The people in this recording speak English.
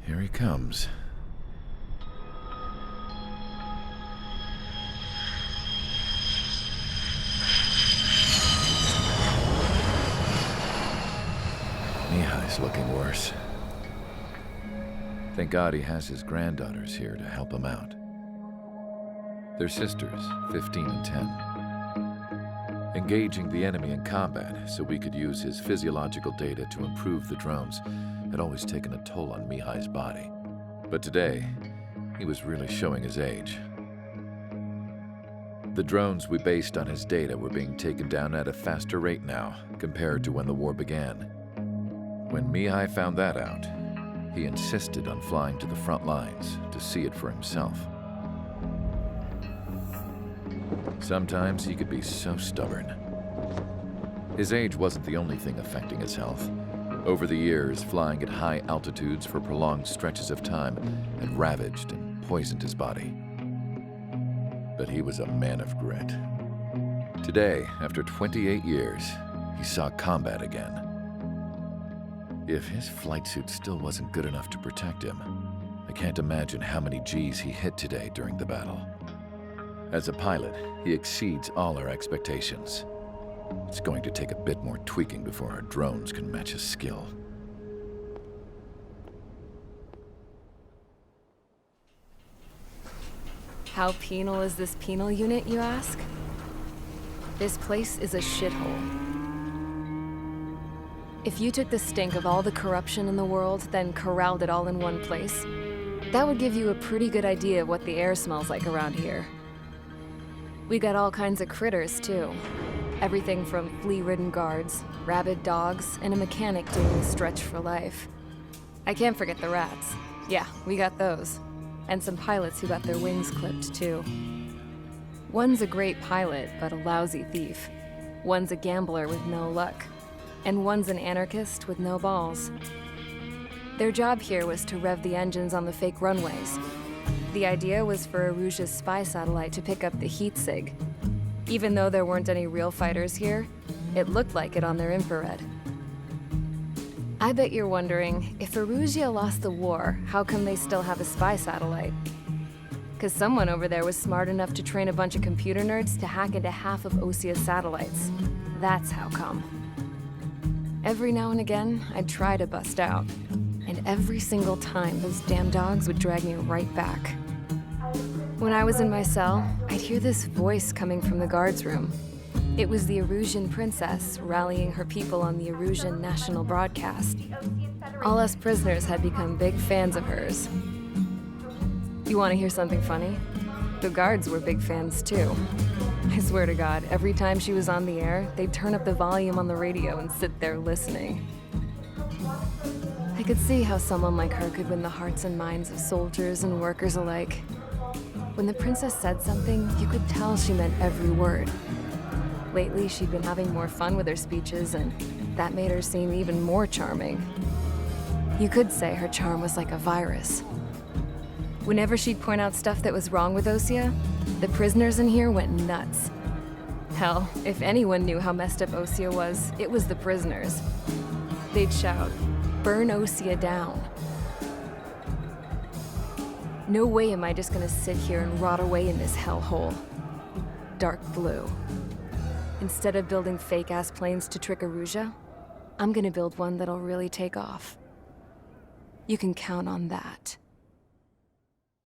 Here he comes. Mihai's looking worse. Thank God he has his granddaughters here to help him out. They're sisters, 15 and 10. Engaging the enemy in combat so we could use his physiological data to improve the drones had always taken a toll on Mihai's body. But today, he was really showing his age. The drones we based on his data were being taken down at a faster rate now compared to when the war began. When Mihai found that out, he insisted on flying to the front lines to see it for himself. Sometimes he could be so stubborn. His age wasn't the only thing affecting his health. Over the years, flying at high altitudes for prolonged stretches of time had ravaged and poisoned his body. But he was a man of grit. Today, after 28 years, he saw combat again. If his flight suit still wasn't good enough to protect him, I can't imagine how many Gs he hit today during the battle. As a pilot, he exceeds all our expectations. It's going to take a bit more tweaking before our drones can match his skill. How penal is this penal unit, you ask? This place is a shithole. If you took the stink of all the corruption in the world, then corralled it all in one place, that would give you a pretty good idea of what the air smells like around here. We got all kinds of critters, too. Everything from flea-ridden guards, rabid dogs, and a mechanic doing the stretch for life. I can't forget the rats. Yeah, we got those. And some pilots who got their wings clipped, too. One's a great pilot, but a lousy thief. One's a gambler with no luck. And one's an anarchist with no balls. Their job here was to rev the engines on the fake runways. The idea was for Aruja's spy satellite to pick up the heat sig. Even though there weren't any real fighters here, it looked like it on their infrared. I bet you're wondering, if Aruja lost the war, how come they still have a spy satellite? 'Cause someone over there was smart enough to train a bunch of computer nerds to hack into half of Osia's satellites. That's how come. Every now and again, I'd try to bust out. And every single time, those damn dogs would drag me right back. When I was in my cell, I'd hear this voice coming from the guards room. It was the Arusian princess rallying her people on the Arusian national broadcast. All us prisoners had become big fans of hers. You want to hear something funny? The guards were big fans too. I swear to God, every time she was on the air, they'd turn up the volume on the radio and sit there listening. I could see how someone like her could win the hearts and minds of soldiers and workers alike. When the princess said something, you could tell she meant every word. Lately, she'd been having more fun with her speeches, and that made her seem even more charming. You could say her charm was like a virus. Whenever she'd point out stuff that was wrong with Osia, the prisoners in here went nuts. Hell, if anyone knew how messed up Osia was, it was the prisoners. They'd shout, "Burn Osia down." No way am I just gonna sit here and rot away in this hellhole. Dark blue. Instead of building fake-ass planes to trick Aruja, I'm gonna build one that'll really take off. You can count on that.